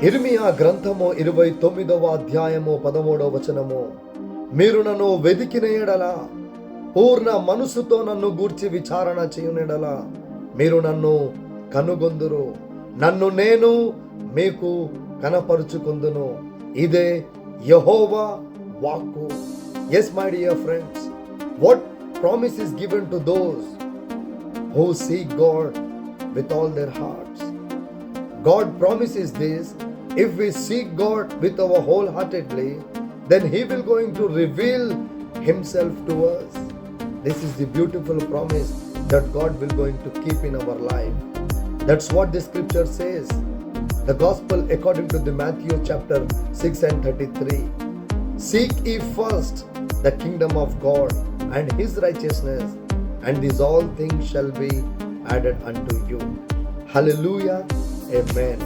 ఇర్మియా గ్రంథము 29వ అధ్యాయము 13వ వచనము. మీరు నన్ను వెదికిన ఎడల, పూర్ణ మనసుతో నన్ను గూర్చి విచారణ చేయునెడల మీరు నన్ను కనుగొందురు, నన్ను నేను మీకు కనపరుచుకుందును. ఇదే యెహోవా వాక్కు. Yes my dear friends, what promise is given to those who seek God with all their hearts? God promises this: if we seek God with our wholeheartedly, then He will going to reveal Himself to us. This is the beautiful promise that God will going to keep in our life. That's what the scripture says. The gospel according to the Matthew chapter 6 and 33. Seek ye first the kingdom of God and His righteousness, and these all things shall be added unto you. Hallelujah. Amen.